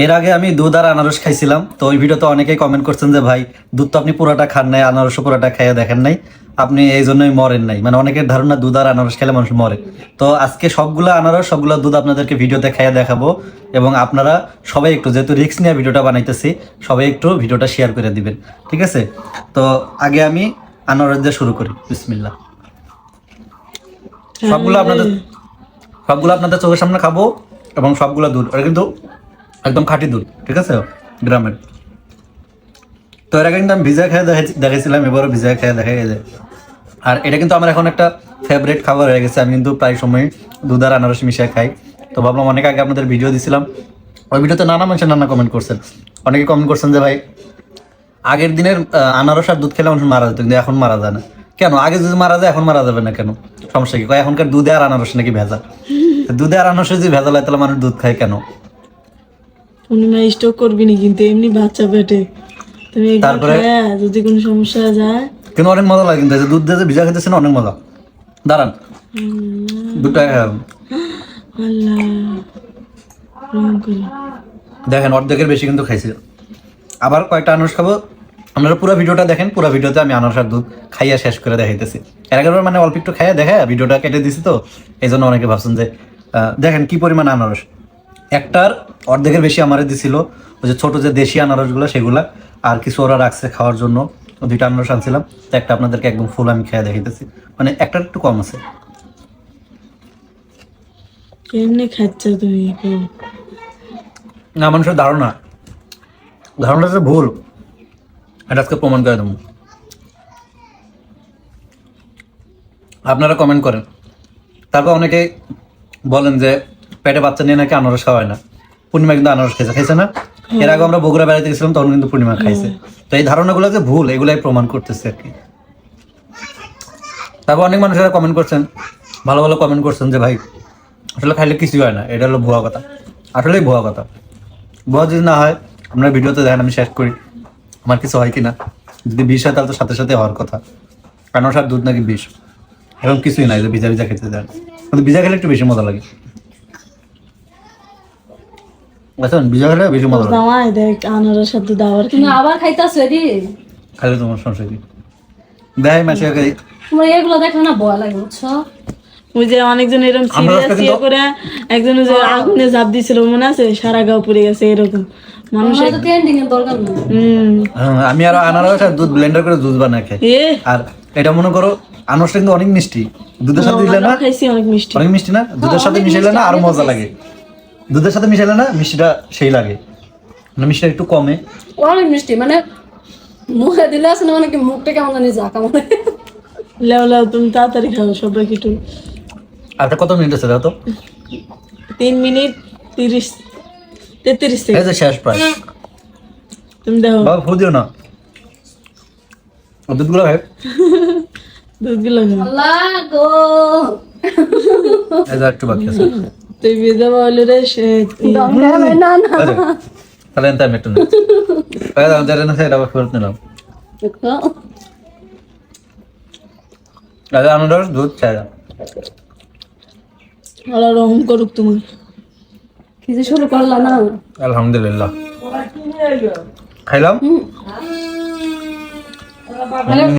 এর আগে আমি দুধ আর আনারস খাইছিলাম, তো ওই ভিডিওতে অনেকেই কমেন্ট করছেন যে ভাই দুধ তো আপনি পুরোটা খান নাই, আনারসও পুরোটা খাইয়ে দেখেন নাই, আপনি এই জন্যই মরেন নাই। মানে অনেকের ধারণা দুধ আর আনারস খেলে মানুষ মরে। তো আজকে সবগুলো আনারস সবগুলো দুধ আপনাদেরকে ভিডিওতে খাইয়ে দেখাবো, এবং আপনারা সবাই একটু, যেহেতু রিস্ক নিয়ে ভিডিওটা বানাইতেছি, সবাই একটু ভিডিওটা শেয়ার করে দিবেন, ঠিক আছে? তো আগে আমি আনারস দিয়ে শুরু করি। বিসমিল্লাহ। সবগুলো আপনাদের চোখের সামনে খাবো, এবং সবগুলো দুধ, এটা কিন্তু একদম খাঁটি দুধ, ঠিক আছে, গ্রামের। তো এর আগে কিন্তু আমি ভিজা খেয়ে দেখাইছিলাম, এবারও ভিজা খেয়ে দেখাই যায়। আর এটা কিন্তু আমার এখন একটা ফেভারিট খাবার হয়ে গেছে। আমি কিন্তু প্রায় সময় দুধ আর আনারস মিশিয়ে খাই। তো ভাবলাম, অনেক আগে আপনাদের ভিডিও দিছিলাম, ওই ভিডিওতে নানা মানুষের নানা কমেন্ট করছেন। অনেকে কমেন্ট করছেন যে ভাই আগের দিনের আনারস আর দুধ খেলে মানুষ মারা যেত, কিন্তু এখন মারা যায় না কেন? আগে যদি মারা যায় এখন মারা যাবে না কেন? সমস্যা কি? এখনকার দুধে আর আনারস নাকি ভেজাল? দুধে আর আনারসে যদি ভেজাল হয় তাহলে মানুষ দুধ খায় কেন? উনি মা স্টক করবি না, কিন্তু এমনি বাচ্চা পেটে তুমি তারপরে যদি কোনো সমস্যা যায়। কিন্তু অনেক মজা লাগে, কিন্তু দুধ দিয়ে ভিজা খেতেছে না, অনেক মজা। দাঁড়ান দুটা আল্লাহ রহম করে। দেখেন, অর্ধেকের বেশি কিন্তু খাইছি। আবার কয়েকটা আনারস খাবো। আপনারা পুরো ভিডিওটা দেখেন, পুরো ভিডিওতে আমি আনারস আর দুধ খাইয়া শেষ করে দেখাইতেছি। এর আগের মানে অল্প একটু খাইয়া দেখা ভিডিওটা কেটে দিছি, তো এই জন্য অনেকে ভাবছেন যে দেখেন কি পরিমাণ আনারস। একটার অর্ধেকের বেশি আমারে দিছিল ওই যে ছোট যে দেশি আনারসগুলো, সেগুলা, আর কিছু ওরা রাখছে খাওয়ার জন্য। দুইটা আনারস আনছিলাম, তো একটা আপনাদেরকে একদম ফুল আমি খেয়ে দেখাইতেছি। মানে একটার একটু কম আছে। কেমনে খাচ্ছ তুমি? না, মানুষের ধারণাটা যে ভুল, এটা আজকে প্রমাণ করে দেবো। আপনারা কমেন্ট করেন, তারপর অনেকে বলেন যে পেটে বাচ্চা নিয়ে নাকি আনারস খাওয়ায় না। পূর্ণিমা কিন্তু আনারস খাইছে না? এর আগে আমরা বগুড়া বেড়াতে গেছিলাম, তখন কিন্তু পূর্ণিমা খাইছে। তো এই ধারণাগুলো যে ভুল, এগুলাই প্রমাণ করতেছে আর কি। তারপর অনেক মানুষেরা কমেন্ট করছেন, ভালো ভালো কমেন্ট করছেন যে ভাই আসলে খাইলে কিছুই হয় না, এটা হলো ভুয়া কথা। আসলেই ভুয়া কথা। ভুয়া যদি না হয় আপনার ভিডিওতে দেখেন, আমি শেষ করি আমার কিছু হয় কিনা। যদি বিষ হয় তাহলে তো সাথে সাথে হওয়ার কথা, কারণ সার দুধ নাকি বিষ, এরকম কিছুই নাই যে ভিজা ভিজা খেতে দেন। কিন্তু ভিজা খেলে একটু বেশি মজা লাগে। বুঝছেন, ভিজা খেলে বেশি মজা লাগে। দাওয়াই দেখ আনারস সাথে দাওয়ার তুমি আবার খাইতাছো এডি? খাইলে তোমার সমস্যা কি? দেয় মাসে তোমার এগুলো দেখলে না ভয় লাগে, বুঝছো? ওই যে অনেকজন এরকম সিরিয়াস ইয়ে করে একজন ওই যে আগুনে ঝাঁপ দিছিল, মনে আছে? সারা গাও পুড়ে গেছে এরকম মানুষের। তো ট্রেন্ডিং এর দরকার নেই। আমি আর আনারস আর দুধ ব্লেন্ডার করে জুস বানাই খাই। আর এটা মনে করো আনারসটা কিন্তু অনেক মিষ্টি, দুধের সাথে দিলে না খাইছি অনেক মিষ্টি, অনেক মিষ্টি না? দুধের সাথে মিশাইলে না আরো মজা লাগে। দুধের সাথে মিশাইলে না মিষ্টিটা সেই লাগে, মানে মিষ্টিটা একটু কমে। অনেক মিষ্টি, মানে মুখে দিলে আছে না, মানে কি মুখটা কেমন জানি জাকা মনে। লেও লেও তুমি তাড়াতাড়ি খাও সবাই একটু। আর কত মিনিট আছে দাও তো? 3 মিনিট 33 এই সেকেন্ড। যে শেষ প্রায়। তুমি দেখো বাবা ফু দিও না, দুধগুলো খাই। দুধগুলো খাও। আল্লাহ গো, এই যে একটু বাকি আছে। তুই বিধবা বলে রে না না আচ্ছা, তাহলে এনতে আমি একটু নিই। যেটা না সেটা আবার ফেরত নিলাম। দেখো আরে আনারস দুধ চাই। আল্লাহ রহম করুক তোমার। কিছু শুরু করলা না? আলহামদুলিল্লাহ খাইলাম।